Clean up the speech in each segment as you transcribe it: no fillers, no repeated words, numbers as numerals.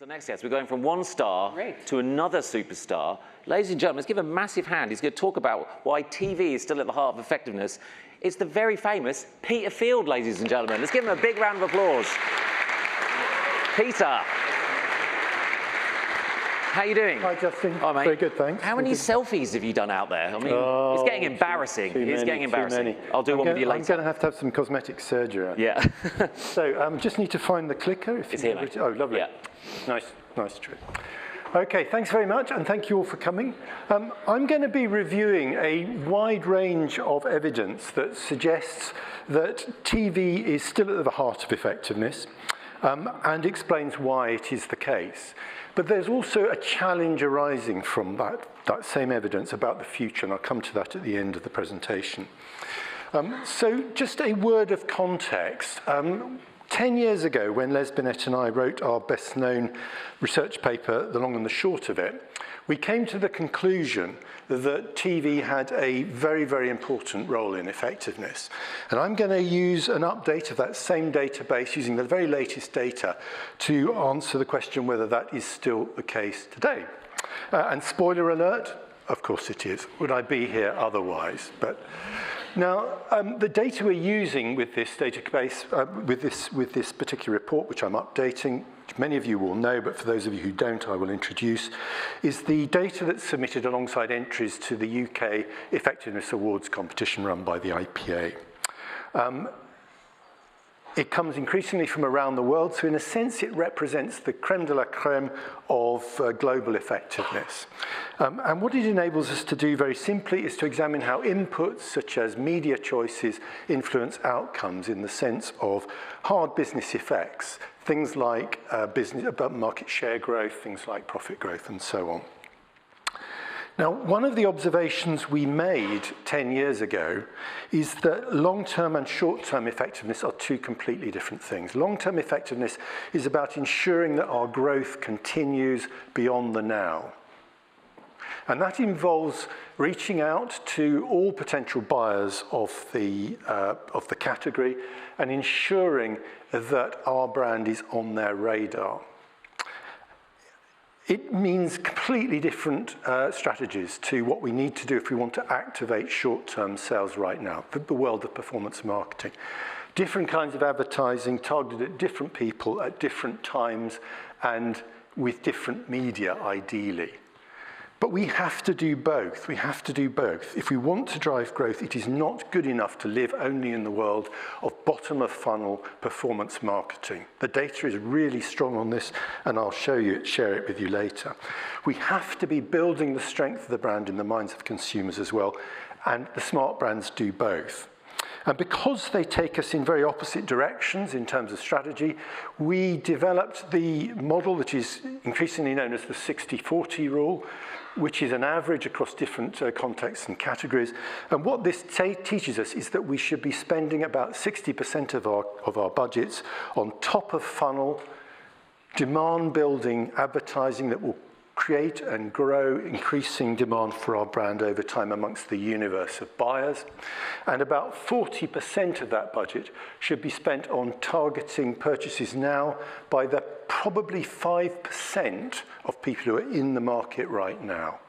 So next guest, we're going from one star to another superstar. Ladies and gentlemen, let's give a massive hand. He's going to talk about why TV is still at the heart of effectiveness. It's the very famous Peter Field, ladies and gentlemen. Let's give him a big round of applause. Peter. How are you doing? Hi, Justin. Hi, mate. Very good, thanks. How many selfies have you done out there? I mean, it's getting embarrassing. It's getting embarrassing. I'll do one with you later. I'm going to have some cosmetic surgery. Yeah. So just need to find the clicker. It's here, mate. Oh, lovely. Yeah. Nice trick. Okay, thanks very much, and thank you all for coming. I'm going to be reviewing a wide range of evidence that suggests that TV is still at the heart of effectiveness, and explains why it is the case. But there's also a challenge arising from that same evidence about the future, and I'll come to that at the end of the presentation. So just a word of context. 10 years ago, when Les Binet and I wrote our best-known research paper, The Long and the Short of It, we came to the conclusion that TV had a very, very important role in effectiveness. And I'm going to use an update of that same database using the very latest data to answer the question whether that is still the case today. And spoiler alert, of course it is. Would I be here otherwise? But now, the data we're using with this database, with this particular report, which I'm updating, which many of you will know, but for those of you who don't, I will introduce, is the data that's submitted alongside entries to the UK Effectiveness Awards competition run by the IPA. It comes increasingly from around the world, so in a sense it represents the creme de la creme of global effectiveness. And what it enables us to do very simply is to examine how inputs such as media choices influence outcomes in the sense of hard business effects, things like market share growth, things like profit growth, and so on. Now, one of the observations we made 10 years ago is that long-term and short-term effectiveness are two completely different things. Long-term effectiveness is about ensuring that our growth continues beyond the now. And that involves reaching out to all potential buyers of the category and ensuring that our brand is on their radar. It means completely different strategies to what we need to do if we want to activate short-term sales right now, the world of performance marketing. Different kinds of advertising targeted at different people at different times and with different media, ideally. But we have to do both. We have to do both. If we want to drive growth, it is not good enough to live only in the world of bottom-of-funnel performance marketing. The data is really strong on this, and I'll share it with you later. We have to be building the strength of the brand in the minds of consumers as well, and the smart brands do both. And because they take us in very opposite directions in terms of strategy, we developed the model that is increasingly known as the 60-40 rule, which is an average across different contexts and categories. And what this teaches us is that we should be spending about 60% of our budgets on top-of-funnel, demand-building advertising that will create and grow increasing demand for our brand over time amongst the universe of buyers. And about 40% of that budget should be spent on targeting purchases now by the probably 5% of people who are in the market right now.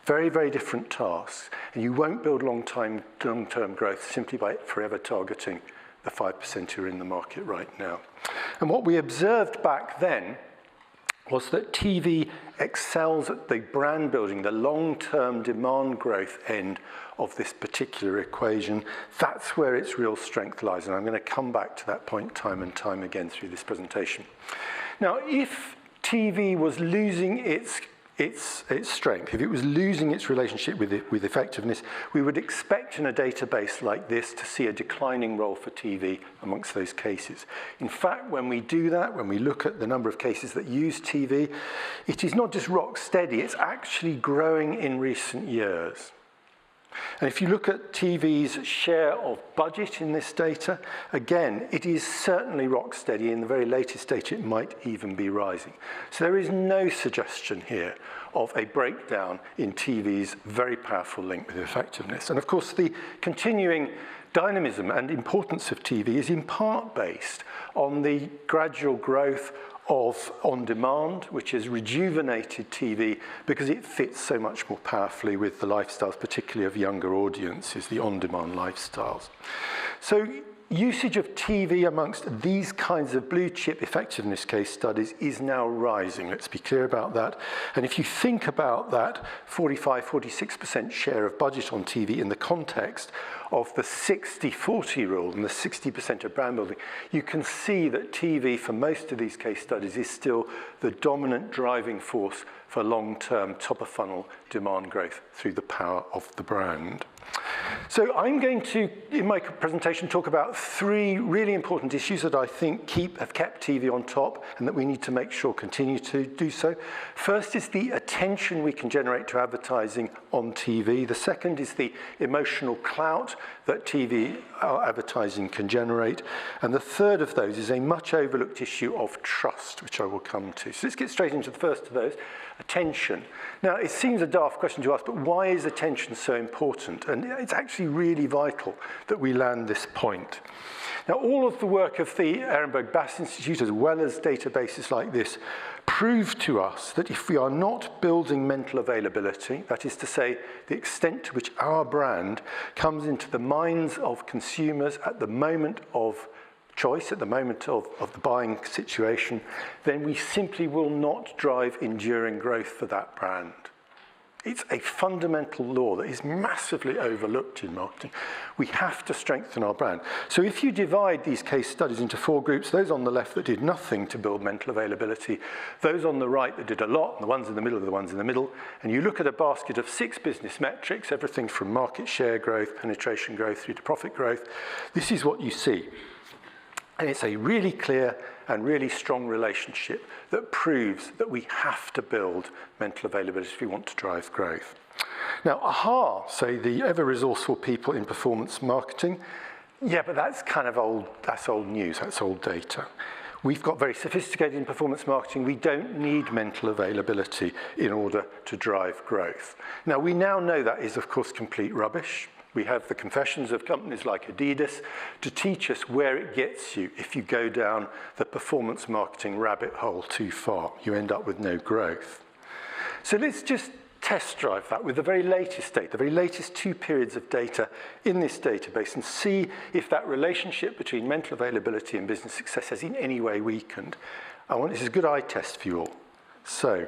Very, very different tasks. And you won't build long-term growth simply by forever targeting the 5% who are in the market right now. And what we observed back then was that TV excels at the brand building, the long-term demand growth end of this particular equation. That's where its real strength lies, and I'm going to come back to that point time and time again through this presentation. Now, if TV was losing its strength, if it was losing its relationship with effectiveness, we would expect in a database like this to see a declining role for TV amongst those cases. In fact, when we do that, when we look at the number of cases that use TV, it is not just rock steady, it's actually growing in recent years. And if you look at TV's share of budget in this data, again, it is certainly rock steady. In the very latest data, it might even be rising. So there is no suggestion here of a breakdown in TV's very powerful link with effectiveness. And of course, the continuing dynamism and importance of TV is in part based on the gradual growth of on-demand, which has rejuvenated TV because it fits so much more powerfully with the lifestyles, particularly of younger audiences, the on-demand lifestyles. So usage of TV amongst these kinds of blue chip effectiveness case studies is now rising. Let's be clear about that. And if you think about that 45-46% share of budget on TV in the context of the 60-40 rule and the 60% of brand building, you can see that TV for most of these case studies is still the dominant driving force for long-term top-of-funnel demand growth through the power of the brand. So I'm going to, in my presentation, talk about three really important issues that I think have kept TV on top and that we need to make sure continue to do so. First is the attention we can generate to advertising on TV. The second is the emotional clout that TV advertising can generate. And the third of those is a much overlooked issue of trust, which I will come to. So let's get straight into the first of those, attention. Now, it seems a daft question to ask, but why is attention so important? And it's actually really vital that we land this point. Now, all of the work of the Ehrenberg Bass Institute, as well as databases like this, prove to us that if we are not building mental availability, that is to say, the extent to which our brand comes into the minds of consumers at the moment of choice, at the moment of the buying situation, then we simply will not drive enduring growth for that brand. It's a fundamental law that is massively overlooked in marketing. We have to strengthen our brand. So if you divide these case studies into four groups, those on the left that did nothing to build mental availability, those on the right that did a lot, and the ones in the middle are the ones in the middle, and you look at a basket of 6 business metrics, everything from market share growth, penetration growth, through to profit growth, this is what you see. And it's a really clear and really strong relationship that proves that we have to build mental availability if we want to drive growth. Now, AHA say the ever-resourceful people in performance marketing, yeah, but that's kind of old news, that's old data. We've got very sophisticated in performance marketing. We don't need mental availability in order to drive growth. Now, we now know that is, of course, complete rubbish. We have the confessions of companies like Adidas to teach us where it gets you if you go down the performance marketing rabbit hole too far. You end up with no growth. So let's just test drive that with the very latest data, the very latest 2 periods of data in this database, and see if that relationship between mental availability and business success has in any way weakened. This is a good eye test for you all. So,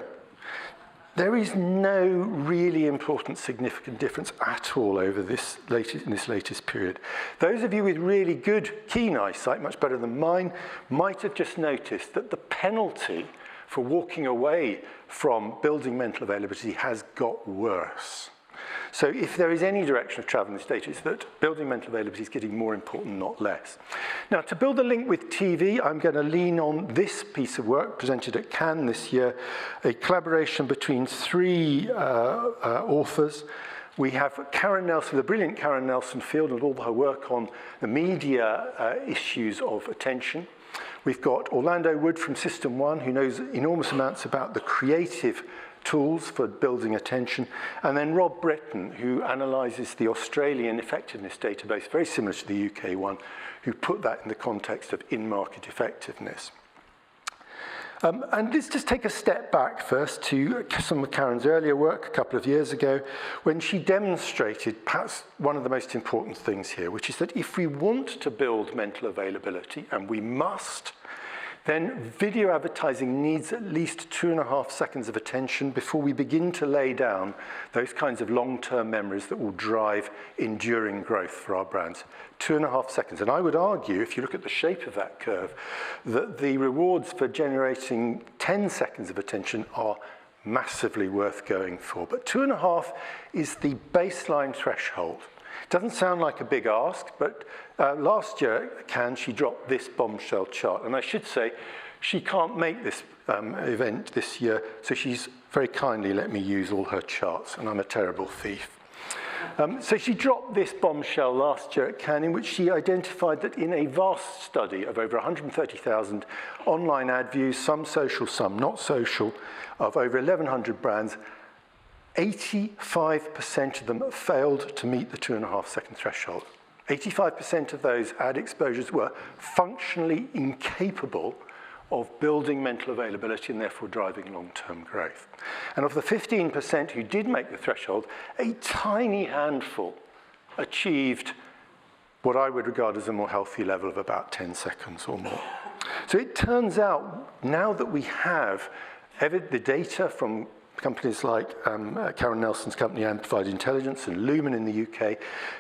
there is no really important, significant difference at all over in this latest period. Those of you with really good, keen eyesight, much better than mine, might have just noticed that the penalty for walking away from building mental availability has got worse. So if there is any direction of travel in this data, it's that building mental availability is getting more important, not less. Now, to build a link with TV, I'm going to lean on this piece of work presented at Cannes this year, a collaboration between 3 authors. We have Karen Nelson, the brilliant Karen Nelson Field, and all her work on the media issues of attention. We've got Orlando Wood from System 1, who knows enormous amounts about the creative tools for building attention, and then Rob Britton, who analyses the Australian effectiveness database, very similar to the UK one, who put that in the context of in-market effectiveness. And let's just take a step back first to some of Karen's earlier work a couple of years ago, when she demonstrated perhaps one of the most important things here, which is that if we want to build mental availability, and we must, then video advertising needs at least 2.5 seconds of attention before we begin to lay down those kinds of long-term memories that will drive enduring growth for our brands. 2.5 seconds. And I would argue, if you look at the shape of that curve, that the rewards for generating 10 seconds of attention are massively worth going for. But 2.5 is the baseline threshold. Doesn't sound like a big ask, but last year at Cannes, she dropped this bombshell chart. And I should say, she can't make this event this year, so she's very kindly let me use all her charts, and I'm a terrible thief. So she dropped this bombshell last year at Cannes, in which she identified that in a vast study of over 130,000 online ad views, some social, some not social, of over 1,100 brands, 85% of them failed to meet the 2.5 second threshold. 85% of those ad exposures were functionally incapable of building mental availability and therefore driving long-term growth. And of the 15% who did make the threshold, a tiny handful achieved what I would regard as a more healthy level of about 10 seconds or more. So it turns out, now that we have the data from companies like Karen Nelson's company, Amplified Intelligence, and Lumen in the UK,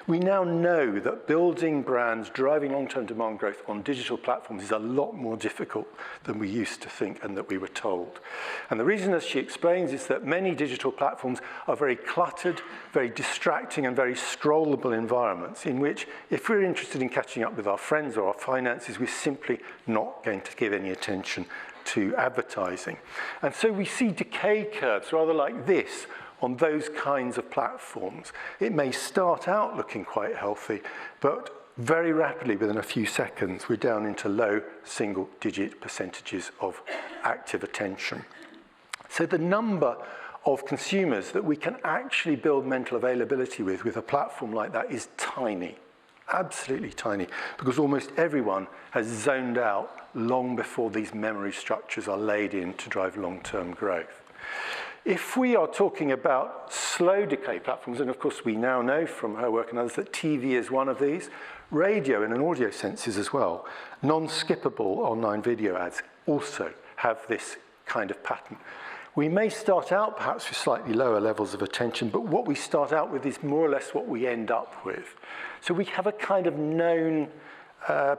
we now know that building brands, driving long-term demand growth on digital platforms is a lot more difficult than we used to think and that we were told. And the reason, as she explains, is that many digital platforms are very cluttered, very distracting, and very scrollable environments in which, if we're interested in catching up with our friends or our finances, we're simply not going to give any attention to advertising. And so we see decay curves rather like this on those kinds of platforms. It may start out looking quite healthy, but very rapidly, within a few seconds, we're down into low single-digit percentages of active attention. So the number of consumers that we can actually build mental availability with a platform like that is tiny. Absolutely tiny, because almost everyone has zoned out long before these memory structures are laid in to drive long-term growth. If we are talking about slow decay platforms, and of course we now know from her work and others that TV is one of these, radio in an audio sense is as well. Non-skippable online video ads also have this kind of pattern. We may start out perhaps with slightly lower levels of attention, but what we start out with is more or less what we end up with. So we have a kind of known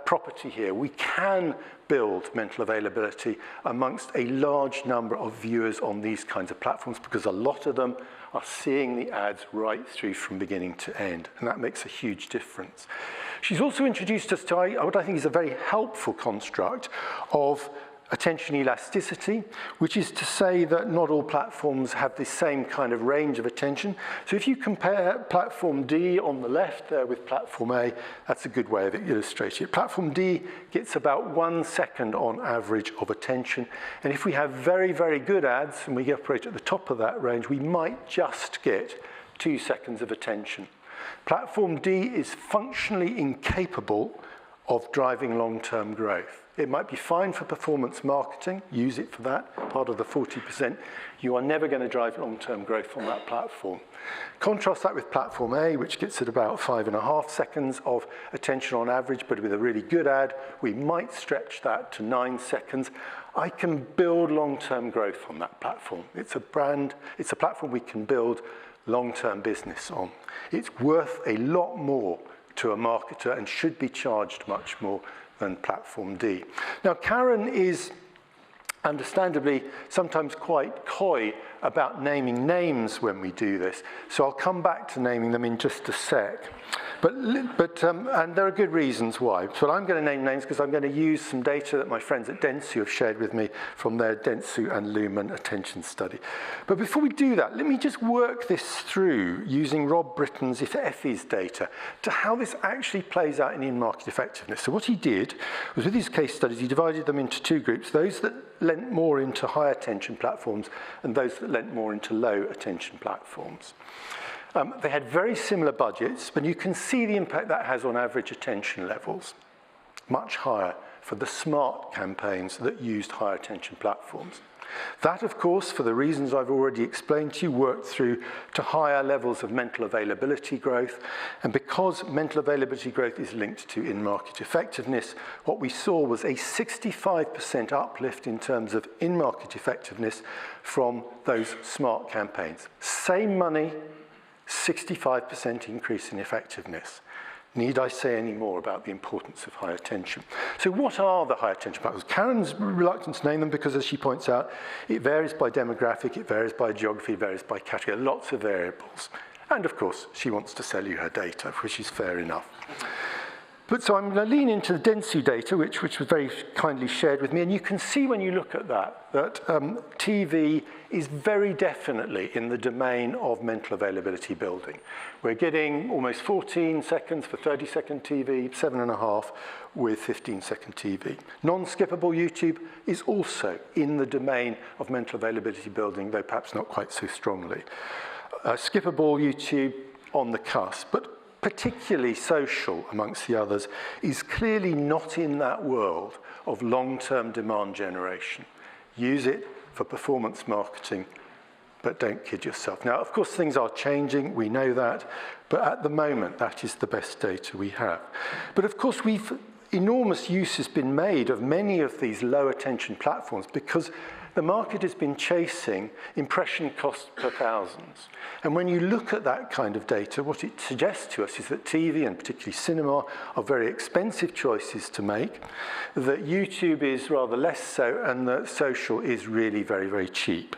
property here. We can build mental availability amongst a large number of viewers on these kinds of platforms because a lot of them are seeing the ads right through from beginning to end, and that makes a huge difference. She's also introduced us to what I think is a very helpful construct of attention elasticity, which is to say that not all platforms have the same kind of range of attention. So if you compare platform D on the left there with platform A, that's a good way of illustrating it. Platform D gets about 1 second on average of attention. And if we have very, very good ads and we operate at the top of that range, we might just get 2 seconds of attention. Platform D is functionally incapable of driving long-term growth. It might be fine for performance marketing, use it for that, part of the 40%. You are never going to drive long-term growth on that platform. Contrast that with platform A, which gets at about 5.5 seconds of attention on average, but with a really good ad, we might stretch that to 9 seconds. I can build long-term growth on that platform. It's a platform we can build long-term business on. It's worth a lot more to a marketer and should be charged much more than platform D. Now, Karen is understandably sometimes quite coy about naming names when we do this, so I'll come back to naming them in just a sec. And there are good reasons why. So I'm going to name names because I'm going to use some data that my friends at Dentsu have shared with me from their Dentsu and Lumen attention study. But before we do that, let me just work this through using Rob Britton's Effie's data to how this actually plays out in in-market effectiveness. So what he did was, with his case studies, he divided them into two groups, those that lent more into high attention platforms and those that lent more into low attention platforms. They had very similar budgets, but you can see the impact that has on average attention levels, much higher for the smart campaigns that used higher attention platforms. That, of course, for the reasons I've already explained to you, worked through to higher levels of mental availability growth. And because mental availability growth is linked to in-market effectiveness, what we saw was a 65% uplift in terms of in-market effectiveness from those smart campaigns. Same money, 65% increase in effectiveness. Need I say any more about the importance of high attention? So what are the high attention platforms? Karen's reluctant to name them because, as she points out, it varies by demographic, it varies by geography, it varies by category, lots of variables. And of course, she wants to sell you her data, which is fair enough. But so I'm going to lean into the Dentsu data, which was very kindly shared with me. And you can see when you look at that TV is very definitely in the domain of mental availability building. We're getting almost 14 seconds for 30-second TV, 7.5 with 15-second TV. Non-skippable YouTube is also in the domain of mental availability building, though perhaps not quite so strongly. Skippable YouTube on the cusp. But particularly social amongst the others, is clearly not in that world of long-term demand generation. Use it for performance marketing, but don't kid yourself. Now, of course, things are changing, we know that, but at the moment, that is the best data we have. But of course, enormous use has been made of many of these low attention platforms because the market has been chasing impression cost per thousands. And when you look at that kind of data, what it suggests to us is that TV and particularly cinema are very expensive choices to make, that YouTube is rather less so, and that social is really very, very cheap.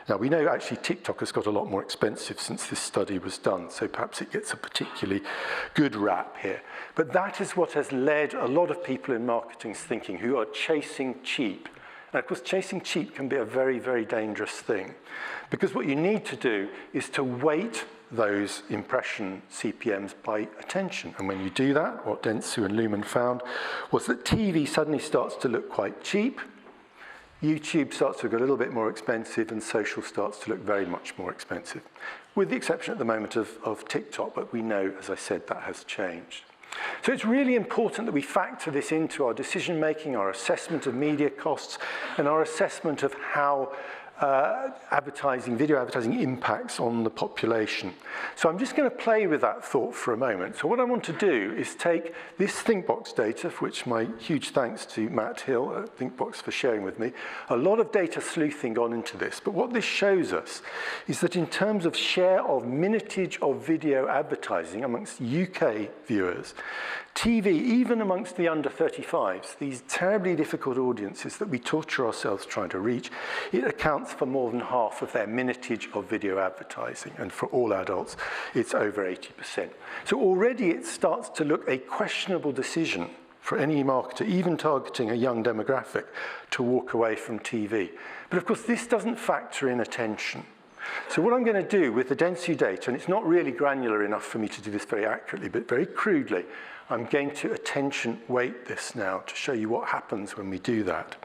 Now, we know actually TikTok has got a lot more expensive since this study was done, so perhaps it gets a particularly good rap here. But that is what has led a lot of people in marketing's thinking who are chasing cheap. And of course, chasing cheap can be a very, very dangerous thing, because what you need to do is to weight those impression CPMs by attention. And when you do that, what Dentsu and Lumen found was that TV suddenly starts to look quite cheap, YouTube starts to look a little bit more expensive, and social starts to look very much more expensive, with the exception at the moment of TikTok, but we know, as I said, that has changed. So it's really important that we factor this into our decision making, our assessment of media costs, and our assessment of how video advertising impacts on the population. So I'm just going to play with that thought for a moment. So what I want to do is take this ThinkBox data, for which my huge thanks to Matt Hill at ThinkBox for sharing with me. A lot of data sleuthing gone into this, but what this shows us is that in terms of share of minutage of video advertising amongst UK viewers, TV, even amongst the under 35s, these terribly difficult audiences that we torture ourselves trying to reach, it accounts for more than half of their minutage of video advertising. And for all adults, it's over 80%. So already it starts to look a questionable decision for any marketer, even targeting a young demographic, to walk away from TV. But of course, this doesn't factor in attention. So what I'm going to do with the Dentsu data, and it's not really granular enough for me to do this very accurately, but very crudely, I'm going to attention weight this now to show you what happens when we do that.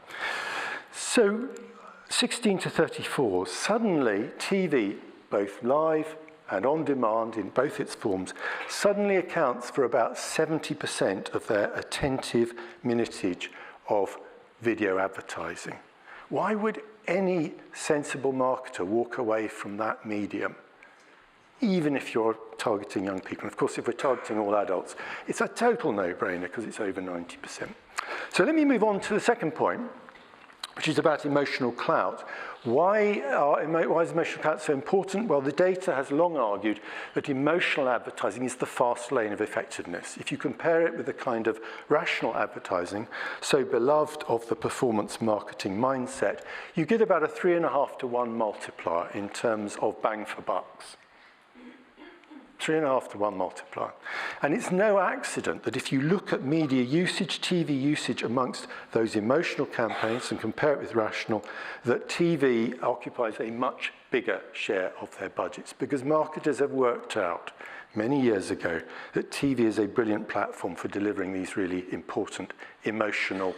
So 16 to 34, suddenly TV, both live and on demand in both its forms, suddenly accounts for about 70% of their attentive minutage of video advertising. Why would any sensible marketer walk away from that medium, even if you're targeting young people? And of course, if we're targeting all adults, it's a total no-brainer because it's over 90%. So let me move on to the second point, which is about emotional clout. Why is emotional clout so important? Well, the data has long argued that emotional advertising is the fast lane of effectiveness. If you compare it with the kind of rational advertising, so beloved of the performance marketing mindset, you get about a 3.5 to 1 multiplier in terms of bang for bucks. 3.5 to 1 multiplier. And it's no accident that if you look at media usage, TV usage amongst those emotional campaigns and compare it with rational, that TV occupies a much bigger share of their budgets, because marketers have worked out many years ago that TV is a brilliant platform for delivering these really important emotional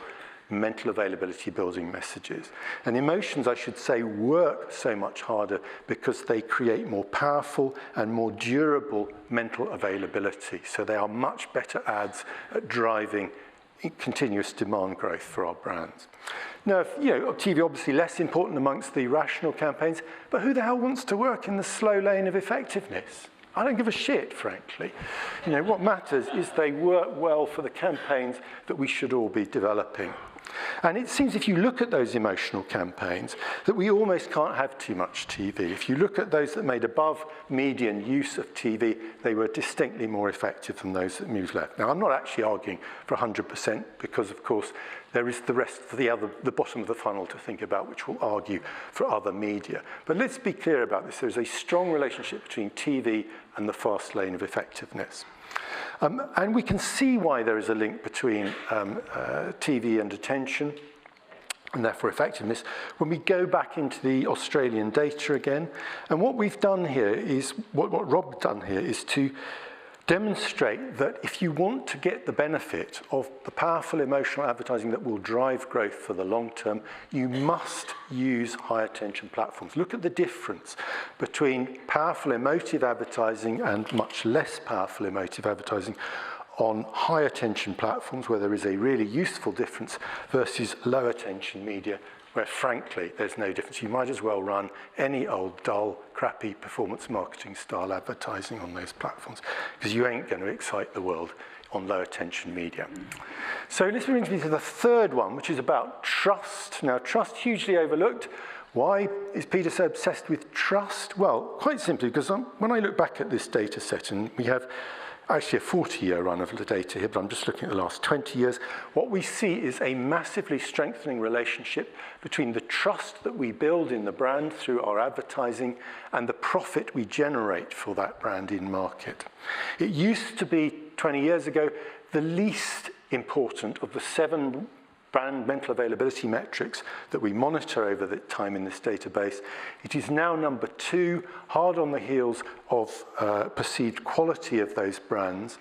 mental availability building messages. And emotions, I should say, work so much harder because they create more powerful and more durable mental availability. So they are much better ads at driving continuous demand growth for our brands. Now, TV obviously less important amongst the rational campaigns, but who the hell wants to work in the slow lane of effectiveness? I don't give a shit, frankly. What matters is they work well for the campaigns that we should all be developing. And it seems if you look at those emotional campaigns that we almost can't have too much TV. If you look at those that made above median use of TV, they were distinctly more effective than those that moved left. Now, I'm not actually arguing for 100% because, of course, there is the rest for the bottom of the funnel to think about, which will argue for other media. But let's be clear about this. There's a strong relationship between TV and the fast lane of effectiveness. And we can see why there is a link between TV and attention, and therefore effectiveness, when we go back into the Australian data again. And what we've done here is, what Rob's done here is to demonstrate that if you want to get the benefit of the powerful emotional advertising that will drive growth for the long term, you must use high attention platforms. Look at the difference between powerful emotive advertising and much less powerful emotive advertising on high attention platforms where there is a really useful difference versus low attention media where frankly there's no difference. You might as well run any old dull, crappy performance marketing style advertising on those platforms because you ain't going to excite the world on low attention media. So this brings me to the third one, which is about trust. Now, trust hugely overlooked. Why is Peter so obsessed with trust? Well, quite simply because when I look back at this data set, and we have actually a 40-year run of the data here, but I'm just looking at the last 20 years, what we see is a massively strengthening relationship between the trust that we build in the brand through our advertising and the profit we generate for that brand in market. It used to be, 20 years ago, the least important of the 7 brand mental availability metrics that we monitor over the time in this database. It is now number 2, hard on the heels of perceived quality of those brands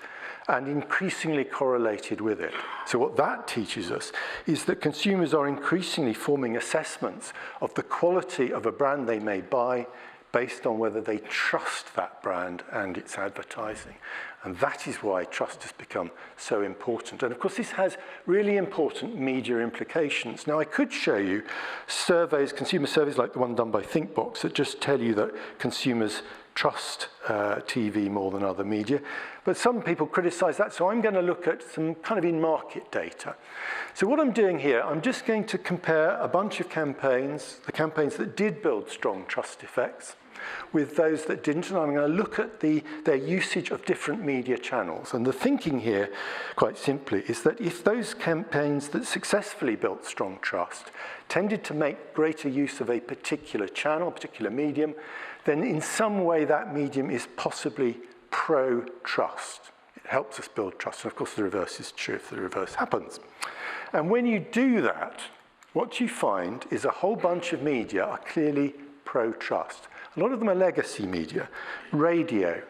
and increasingly correlated with it. So what that teaches us is that consumers are increasingly forming assessments of the quality of a brand they may buy based on whether they trust that brand and its advertising. And that is why trust has become so important. And of course, this has really important media implications. Now, I could show you surveys, consumer surveys like the one done by ThinkBox that just tell you that consumers trust TV more than other media. But some people criticize that, so I'm going to look at some kind of in-market data. So what I'm doing here, I'm just going to compare a bunch of campaigns, the campaigns that did build strong trust effects, with those that didn't, and I'm going to look at their usage of different media channels. And the thinking here, quite simply, is that if those campaigns that successfully built strong trust tended to make greater use of a particular channel, a particular medium, then in some way that medium is possibly pro-trust. It helps us build trust, and of course the reverse is true if the reverse happens. And when you do that, what you find is a whole bunch of media are clearly pro-trust. A lot of them are legacy media, radio,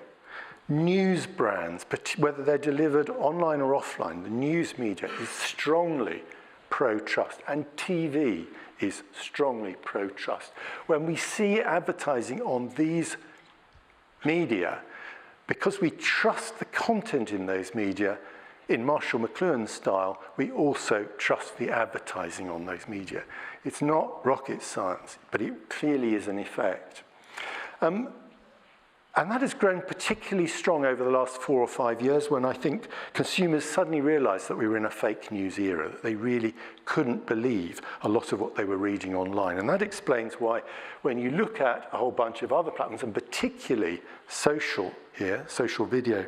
news brands, whether they're delivered online or offline. The news media is strongly pro-trust, and TV is strongly pro-trust. When we see advertising on these media, because we trust the content in those media, in Marshall McLuhan's style, we also trust the advertising on those media. It's not rocket science, but it clearly is an effect. And that has grown particularly strong over the last 4 or 5 years when I think consumers suddenly realized that we were in a fake news era, that they really couldn't believe a lot of what they were reading online. And that explains why when you look at a whole bunch of other platforms, and particularly social here, social video,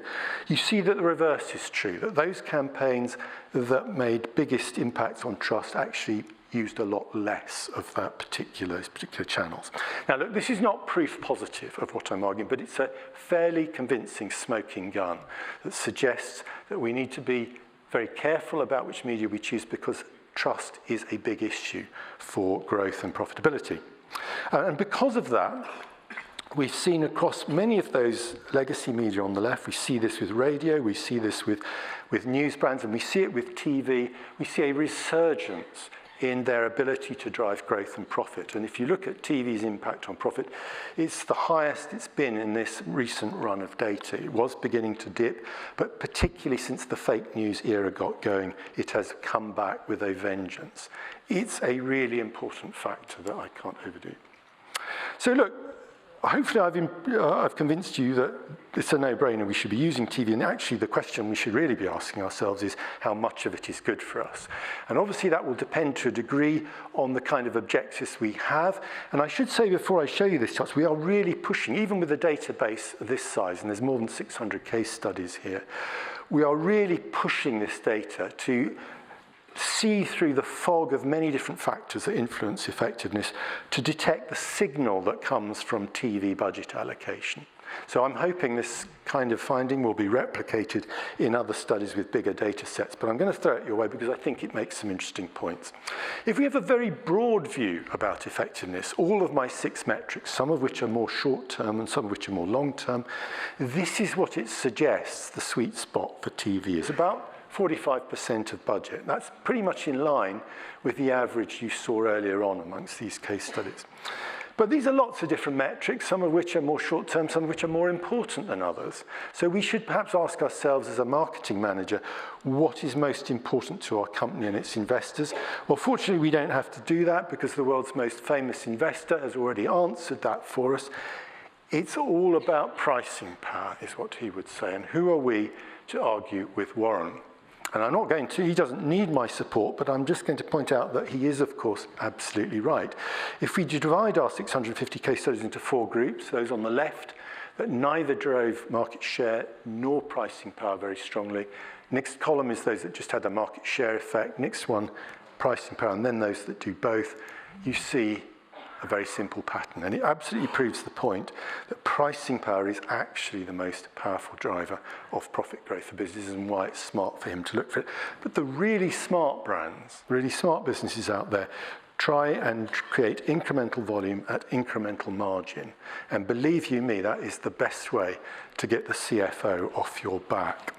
you see that the reverse is true, that those campaigns that made biggest impacts on trust actually used a lot less of that particular channels. Now look, this is not proof positive of what I'm arguing, but it's a fairly convincing smoking gun that suggests that we need to be very careful about which media we choose because trust is a big issue for growth and profitability. And because of that, we've seen across many of those legacy media on the left, we see this with radio, we see this with news brands, and we see it with TV. We see a resurgence in their ability to drive growth and profit. And if you look at TV's impact on profit, it's the highest it's been in this recent run of data. It was beginning to dip, but particularly since the fake news era got going, it has come back with a vengeance. It's a really important factor that I can't overdo. So look, hopefully I've convinced you that it's a no-brainer we should be using TV, and actually the question we should really be asking ourselves is how much of it is good for us. And obviously that will depend to a degree on the kind of objectives we have. And I should say before I show you this chart, we are really pushing, even with a database this size, and there's more than 600 case studies here, we are really pushing this data to see through the fog of many different factors that influence effectiveness to detect the signal that comes from TV budget allocation. So I'm hoping this kind of finding will be replicated in other studies with bigger data sets, but I'm going to throw it your way because I think it makes some interesting points. If we have a very broad view about effectiveness, all of my 6 metrics, some of which are more short-term and some of which are more long-term, this is what it suggests the sweet spot for TV is, about 45% of budget. That's pretty much in line with the average you saw earlier on amongst these case studies. But these are lots of different metrics, some of which are more short-term, some of which are more important than others. So we should perhaps ask ourselves as a marketing manager, what is most important to our company and its investors? Well, fortunately, we don't have to do that because the world's most famous investor has already answered that for us. It's all about pricing power, is what he would say. And who are we to argue with Warren? And I'm not going to, he doesn't need my support, but I'm just going to point out that he is, of course, absolutely right. If we divide our 650 case studies into 4 groups, those on the left that neither drove market share nor pricing power very strongly. Next column is those that just had a market share effect. Next one, pricing power, and then those that do both. You see a very simple pattern, and it absolutely proves the point that pricing power is actually the most powerful driver of profit growth for businesses and why it's smart for him to look for it. But the really smart brands, really smart businesses out there try and create incremental volume at incremental margin. And believe you me, that is the best way to get the CFO off your back.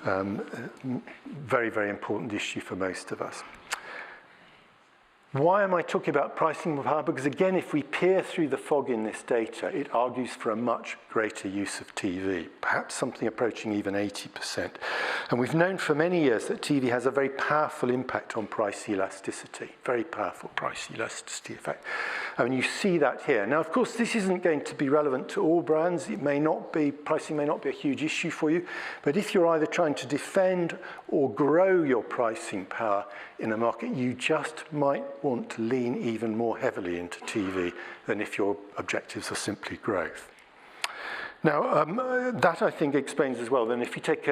Very, very important issue for most of us. Why am I talking about pricing power? Because again, if we peer through the fog in this data, it argues for a much greater use of TV, perhaps something approaching even 80%. And we've known for many years that TV has a very powerful impact on price elasticity, very powerful price elasticity effect. I mean, you see that here. Now, of course, this isn't going to be relevant to all brands. It may not be, pricing may not be a huge issue for you, but if you're either trying to defend or grow your pricing power in a market, you just might want to lean even more heavily into TV than if your objectives are simply growth. Now, that I think explains as well, then if you take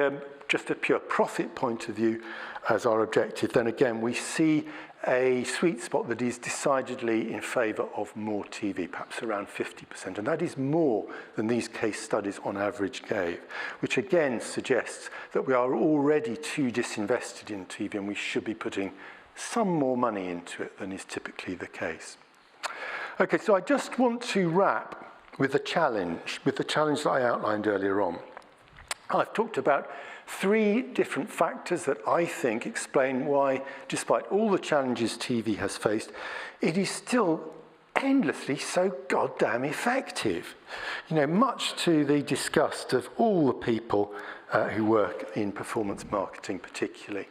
just a pure profit point of view as our objective, then again, we see a sweet spot that is decidedly in favour of more TV, perhaps around 50%. And that is more than these case studies on average gave, which again suggests that we are already too disinvested in TV and we should be putting some more money into it than is typically the case. Okay, so I just want to wrap with the challenge that I outlined earlier on. I've talked about 3 different factors that I think explain why, despite all the challenges TV has faced, it is still endlessly so goddamn effective. You know, much to the disgust of all the people who work in performance marketing particularly.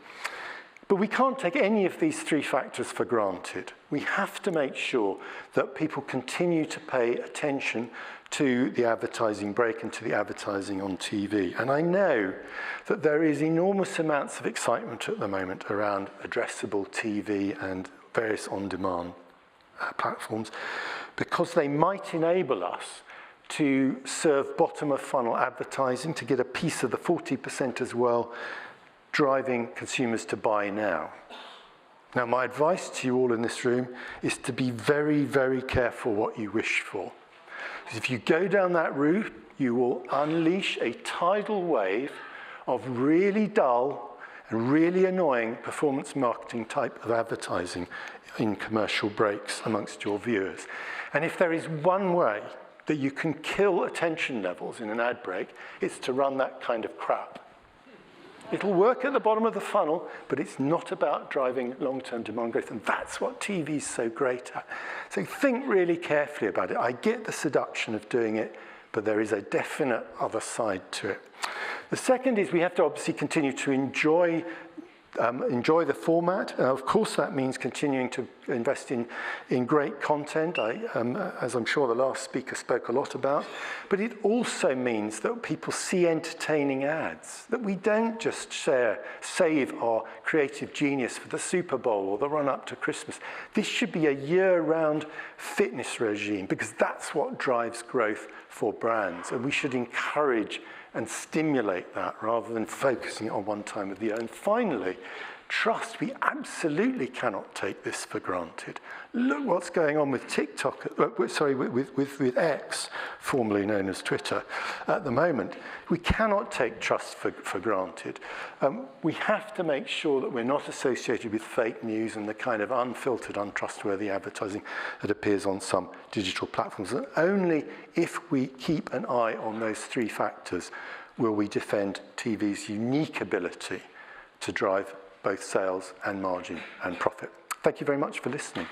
But we can't take any of these 3 factors for granted. We have to make sure that people continue to pay attention to the advertising break and to the advertising on TV. And I know that there is enormous amounts of excitement at the moment around addressable TV and various on-demand platforms because they might enable us to serve bottom-of-funnel advertising, to get a piece of the 40% as well, driving consumers to buy now. Now, my advice to you all in this room is to be very, very careful what you wish for. Because if you go down that route, you will unleash a tidal wave of really dull and really annoying performance marketing type of advertising in commercial breaks amongst your viewers. And if there is one way that you can kill attention levels in an ad break, it's to run that kind of crap. It'll work at the bottom of the funnel, but it's not about driving long-term demand growth, and that's what TV's so great at. So think really carefully about it. I get the seduction of doing it, but there is a definite other side to it. The second is we have to obviously continue to enjoy the format. Of course, that means continuing to invest in great content, as I'm sure the last speaker spoke a lot about. But it also means that people see entertaining ads, that we don't just save our creative genius for the Super Bowl or the run-up to Christmas. This should be a year-round fitness regime because that's what drives growth for brands. And we should encourage and stimulate that rather than focusing on one time of the year. And finally, Trust, we absolutely cannot take this for granted. Look what's going on with TikTok, with X, formerly known as Twitter, at the moment. We cannot take trust for granted. We have to make sure that we're not associated with fake news and the kind of unfiltered, untrustworthy advertising that appears on some digital platforms. And only if we keep an eye on those three factors will we defend TV's unique ability to drive both sales and margin and profit. Thank you very much for listening.